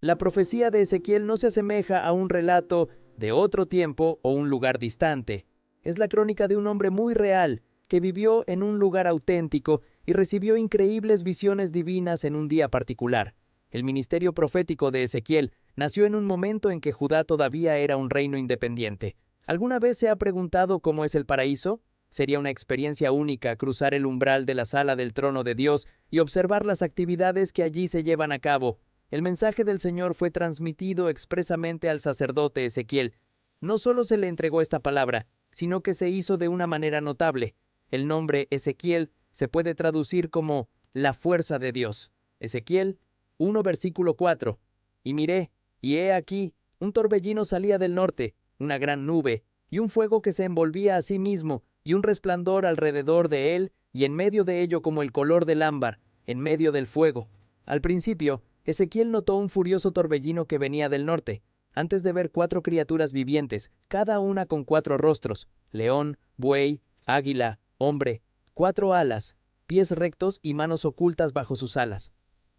La profecía de Ezequiel no se asemeja a un relato de otro tiempo o un lugar distante. Es la crónica de un hombre muy real, que vivió en un lugar auténtico y recibió increíbles visiones divinas en un día particular. El ministerio profético de Ezequiel nació en un momento en que Judá todavía era un reino independiente. ¿Alguna vez se ha preguntado cómo es el paraíso? Sería una experiencia única cruzar el umbral de la sala del trono de Dios y observar las actividades que allí se llevan a cabo. El mensaje del Señor fue transmitido expresamente al sacerdote Ezequiel. No solo se le entregó esta palabra, sino que se hizo de una manera notable. El nombre Ezequiel se puede traducir como la fuerza de Dios. Ezequiel 1 versículo 4. Y miré, y he aquí, un torbellino salía del norte, una gran nube, y un fuego que se envolvía a sí mismo, y un resplandor alrededor de él, y en medio de ello como el color del ámbar, en medio del fuego. Al principio, Ezequiel notó un furioso torbellino que venía del norte, antes de ver 4 criaturas vivientes, cada una con 4 rostros: león, buey, águila, hombre, 4 alas, pies rectos y manos ocultas bajo sus alas.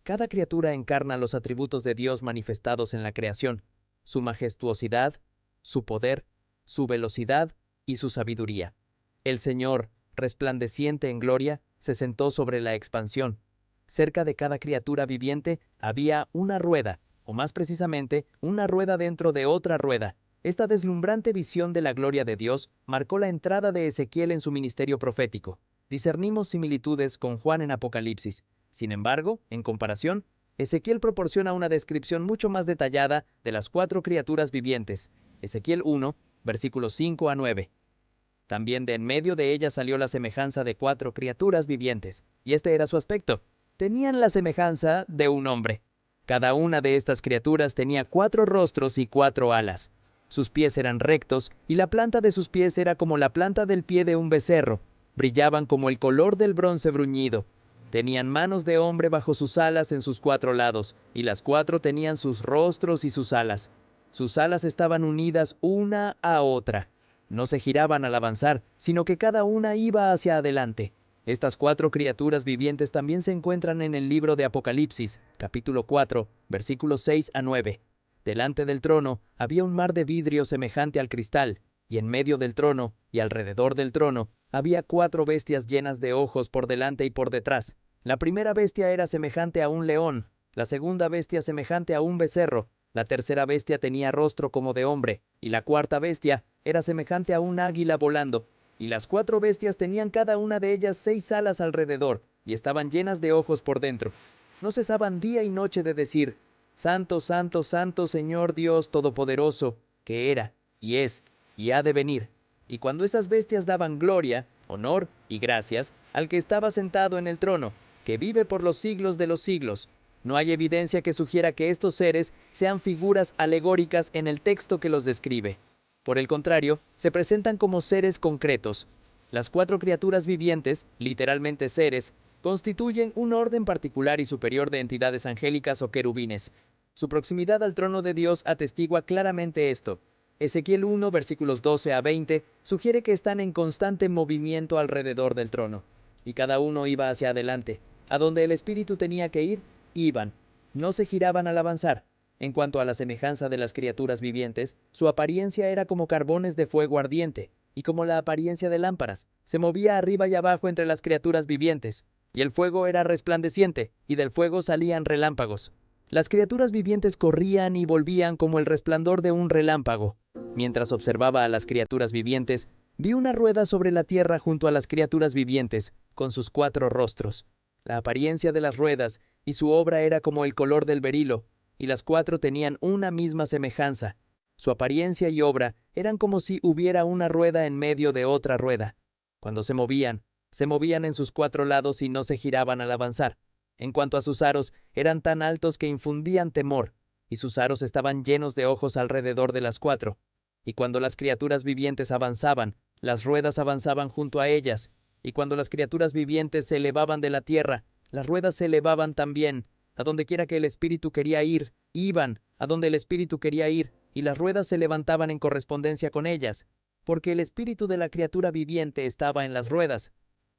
Cada criatura encarna los atributos de Dios manifestados en la creación: su majestuosidad, su poder, su velocidad y su sabiduría. El Señor, resplandeciente en gloria, se sentó sobre la expansión. Cerca de cada criatura viviente había una rueda, o más precisamente, una rueda dentro de otra rueda. Esta deslumbrante visión de la gloria de Dios marcó la entrada de Ezequiel en su ministerio profético. Discernimos similitudes con Juan en Apocalipsis. Sin embargo, en comparación, Ezequiel proporciona una descripción mucho más detallada de las 4 criaturas vivientes. Ezequiel 1, versículos 5 a 9. También de en medio de ella salió la semejanza de 4 criaturas vivientes, y este era su aspecto. Tenían la semejanza de un hombre. Cada una de estas criaturas tenía 4 rostros y 4 alas. Sus pies eran rectos, y la planta de sus pies era como la planta del pie de un becerro. Brillaban como el color del bronce bruñido. Tenían manos de hombre bajo sus alas en sus 4 lados, y las 4 tenían sus rostros y sus alas. Sus alas estaban unidas una a otra. No se giraban al avanzar, sino que cada una iba hacia adelante. Estas 4 criaturas vivientes también se encuentran en el libro de Apocalipsis, capítulo 4, versículos 6 a 9. Delante del trono había un mar de vidrio semejante al cristal, y en medio del trono y alrededor del trono había 4 bestias llenas de ojos por delante y por detrás. La primera bestia era semejante a un león, la segunda bestia semejante a un becerro, la tercera bestia tenía rostro como de hombre, y la cuarta bestia era semejante a un águila volando. Y las 4 bestias tenían cada una de ellas 6 alas alrededor, y estaban llenas de ojos por dentro. No cesaban día y noche de decir: Santo, santo, santo Señor Dios Todopoderoso, que era, y es, y ha de venir. Y cuando esas bestias daban gloria, honor y gracias al que estaba sentado en el trono, que vive por los siglos de los siglos, no hay evidencia que sugiera que estos seres sean figuras alegóricas en el texto que los describe. Por el contrario, se presentan como seres concretos. Las 4 criaturas vivientes, literalmente seres, constituyen un orden particular y superior de entidades angélicas o querubines. Su proximidad al trono de Dios atestigua claramente esto. Ezequiel 1, versículos 12 a 20, sugiere que están en constante movimiento alrededor del trono, y cada uno iba hacia adelante. A donde el espíritu tenía que ir, iban. No se giraban al avanzar. En cuanto a la semejanza de las criaturas vivientes, su apariencia era como carbones de fuego ardiente, y como la apariencia de lámparas. Se movía arriba y abajo entre las criaturas vivientes, y el fuego era resplandeciente, y del fuego salían relámpagos. Las criaturas vivientes corrían y volvían como el resplandor de un relámpago. Mientras observaba a las criaturas vivientes, vi una rueda sobre la tierra junto a las criaturas vivientes, con sus 4 rostros. La apariencia de las ruedas y su obra era como el color del berilo, y las 4 tenían una misma semejanza. Su apariencia y obra eran como si hubiera una rueda en medio de otra rueda. Cuando se movían en sus 4 lados y no se giraban al avanzar. En cuanto a sus aros, eran tan altos que infundían temor, y sus aros estaban llenos de ojos alrededor de las 4. Y cuando las criaturas vivientes avanzaban, las ruedas avanzaban junto a ellas, y cuando las criaturas vivientes se elevaban de la tierra, las ruedas se elevaban también. A donde quiera que el espíritu quería ir, iban, a donde el espíritu quería ir, y las ruedas se levantaban en correspondencia con ellas, porque el espíritu de la criatura viviente estaba en las ruedas.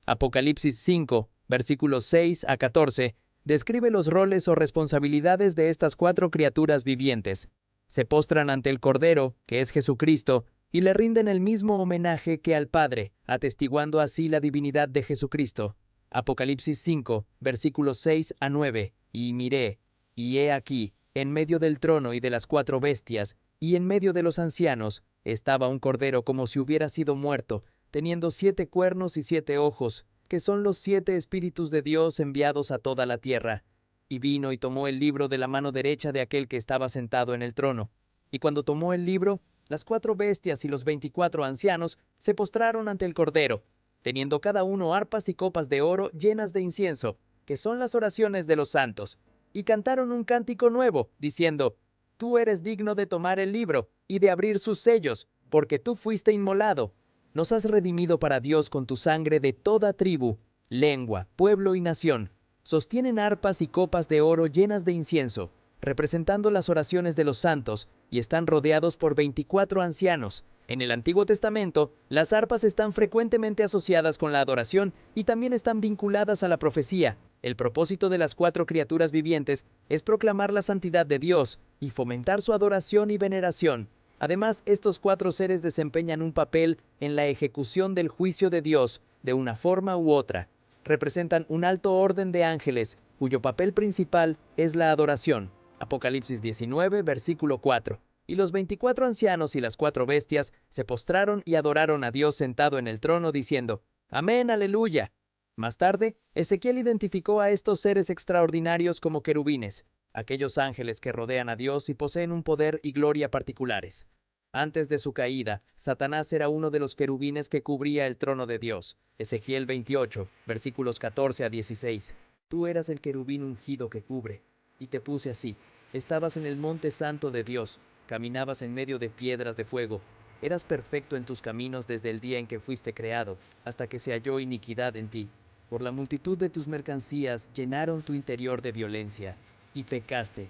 Apocalipsis 5, versículos 6 a 14, describe los roles o responsabilidades de estas 4 criaturas vivientes. Se postran ante el Cordero, que es Jesucristo, y le rinden el mismo homenaje que al Padre, atestiguando así la divinidad de Jesucristo. Apocalipsis 5, versículos 6 a 9. Y miré, y he aquí, en medio del trono y de las 4 bestias, y en medio de los ancianos, estaba un cordero como si hubiera sido muerto, teniendo 7 cuernos y 7 ojos, que son los 7 espíritus de Dios enviados a toda la tierra. Y vino y tomó el libro de la mano derecha de aquel que estaba sentado en el trono. Y cuando tomó el libro, las 4 bestias y los 24 ancianos se postraron ante el Cordero, teniendo cada uno arpas y copas de oro llenas de incienso, que son las oraciones de los santos, y cantaron un cántico nuevo, diciendo: Tú eres digno de tomar el libro y de abrir sus sellos, porque tú fuiste inmolado. Nos has redimido para Dios con tu sangre de toda tribu, lengua, pueblo y nación. Sostienen arpas y copas de oro llenas de incienso, representando las oraciones de los santos, y están rodeados por 24 ancianos. En el Antiguo Testamento, las arpas están frecuentemente asociadas con la adoración y también están vinculadas a la profecía. El propósito de las 4 criaturas vivientes es proclamar la santidad de Dios y fomentar su adoración y veneración. Además, estos 4 seres desempeñan un papel en la ejecución del juicio de Dios de una forma u otra. Representan un alto orden de ángeles, cuyo papel principal es la adoración. Apocalipsis 19, versículo 4. Y los 24 ancianos y las 4 bestias se postraron y adoraron a Dios sentado en el trono, diciendo: Amén, aleluya. Más tarde, Ezequiel identificó a estos seres extraordinarios como querubines, aquellos ángeles que rodean a Dios y poseen un poder y gloria particulares. Antes de su caída, Satanás era uno de los querubines que cubría el trono de Dios. Ezequiel 28, versículos 14 a 16. Tú eras el querubín ungido que cubre, y te puse así. Estabas en el monte santo de Dios, caminabas en medio de piedras de fuego. Eras perfecto en tus caminos desde el día en que fuiste creado, hasta que se halló iniquidad en ti. Por la multitud de tus mercancías llenaron tu interior de violencia, y pecaste.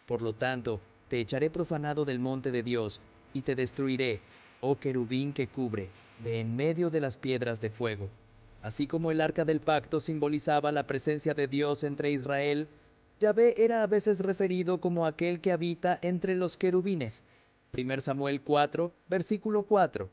Por lo tanto, te echaré profanado del monte de Dios, y te destruiré, oh querubín que cubre, de en medio de las piedras de fuego. Así como el arca del pacto simbolizaba la presencia de Dios entre Israel, Yahvé era a veces referido como aquel que habita entre los querubines. 1 Samuel 4, versículo 4.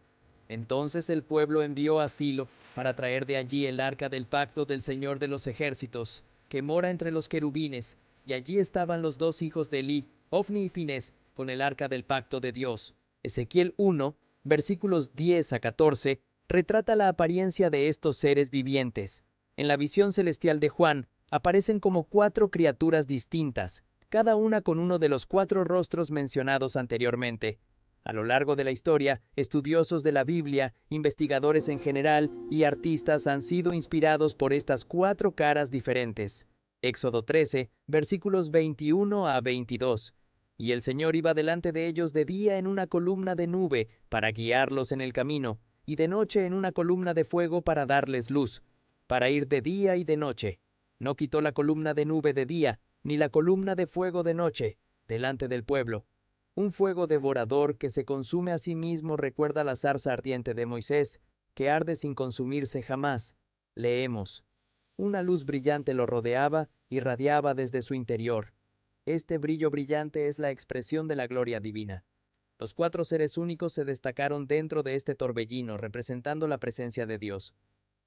Entonces el pueblo envió a Silo para traer de allí el arca del pacto del Señor de los ejércitos, que mora entre los querubines, y allí estaban los 2 hijos de Elí, Ofni y Finés, con el arca del pacto de Dios. Ezequiel 1, versículos 10 a 14, retrata la apariencia de estos seres vivientes. En la visión celestial de Juan, aparecen como 4 criaturas distintas, cada una con uno de los 4 rostros mencionados anteriormente. A lo largo de la historia, estudiosos de la Biblia, investigadores en general y artistas han sido inspirados por estas 4 caras diferentes. Éxodo 13, versículos 21 a 22. Y el Señor iba delante de ellos de día en una columna de nube para guiarlos en el camino, y de noche en una columna de fuego para darles luz, para ir de día y de noche. No quitó la columna de nube de día, ni la columna de fuego de noche, delante del pueblo. Un fuego devorador que se consume a sí mismo recuerda la zarza ardiente de Moisés, que arde sin consumirse jamás. Leemos: una luz brillante lo rodeaba y radiaba desde su interior. Este brillo brillante es la expresión de la gloria divina. Los 4 seres únicos se destacaron dentro de este torbellino, representando la presencia de Dios.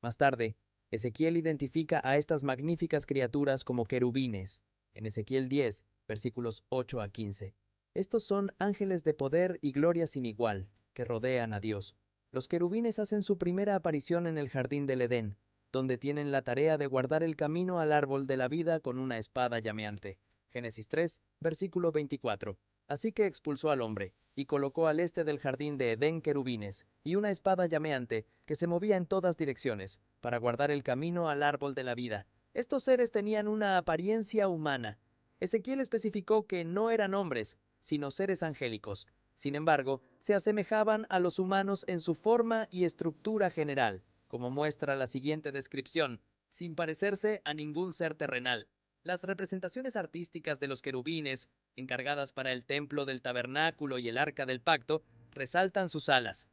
Más tarde, Ezequiel identifica a estas magníficas criaturas como querubines, en Ezequiel 10, versículos 8 a 15. Estos son ángeles de poder y gloria sin igual, que rodean a Dios. Los querubines hacen su primera aparición en el jardín del Edén, donde tienen la tarea de guardar el camino al árbol de la vida con una espada llameante. Génesis 3, versículo 24. Así que expulsó al hombre, y colocó al este del jardín de Edén querubines, y una espada llameante, que se movía en todas direcciones, para guardar el camino al árbol de la vida. Estos seres tenían una apariencia humana. Ezequiel especificó que no eran hombres, sino seres angélicos. Sin embargo, se asemejaban a los humanos en su forma y estructura general, como muestra la siguiente descripción, sin parecerse a ningún ser terrenal. Las representaciones artísticas de los querubines, encargadas para el templo del tabernáculo y el arca del pacto, resaltan sus alas,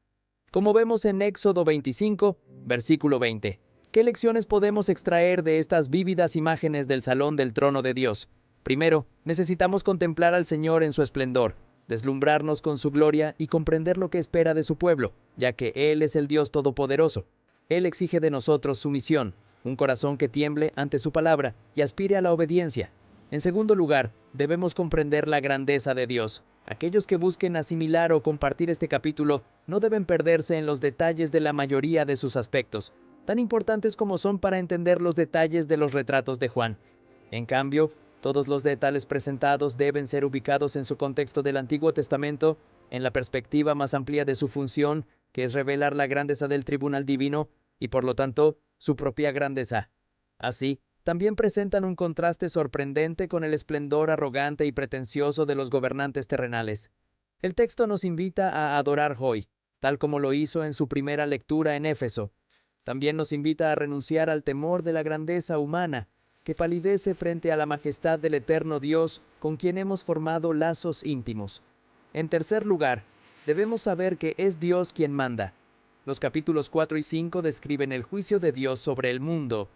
como vemos en Éxodo 25, versículo 20. ¿Qué lecciones podemos extraer de estas vívidas imágenes del salón del trono de Dios? Primero, necesitamos contemplar al Señor en su esplendor, deslumbrarnos con su gloria y comprender lo que espera de su pueblo, ya que Él es el Dios Todopoderoso. Él exige de nosotros sumisión, un corazón que tiemble ante su palabra y aspire a la obediencia. En segundo lugar, debemos comprender la grandeza de Dios. Aquellos que busquen asimilar o compartir este capítulo no deben perderse en los detalles de la mayoría de sus aspectos, tan importantes como son para entender los detalles de los retratos de Juan. En cambio, todos los detalles presentados deben ser ubicados en su contexto del Antiguo Testamento, en la perspectiva más amplia de su función, que es revelar la grandeza del tribunal divino y, por lo tanto, su propia grandeza. Así, también presentan un contraste sorprendente con el esplendor arrogante y pretencioso de los gobernantes terrenales. El texto nos invita a adorar hoy, tal como lo hizo en su primera lectura en Éfeso. También nos invita a renunciar al temor de la grandeza humana, que palidece frente a la majestad del eterno Dios con quien hemos formado lazos íntimos. En tercer lugar, debemos saber que es Dios quien manda. Los capítulos 4 y 5 describen el juicio de Dios sobre el mundo.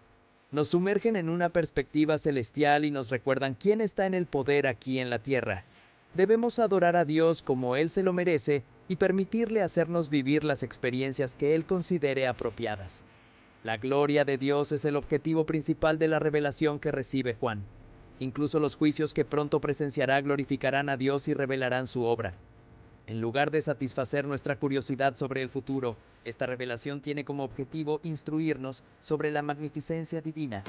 Nos sumergen en una perspectiva celestial y nos recuerdan quién está en el poder aquí en la tierra. Debemos adorar a Dios como Él se lo merece y permitirle hacernos vivir las experiencias que Él considere apropiadas. La gloria de Dios es el objetivo principal de la revelación que recibe Juan. Incluso los juicios que pronto presenciará glorificarán a Dios y revelarán su obra. En lugar de satisfacer nuestra curiosidad sobre el futuro, esta revelación tiene como objetivo instruirnos sobre la magnificencia divina.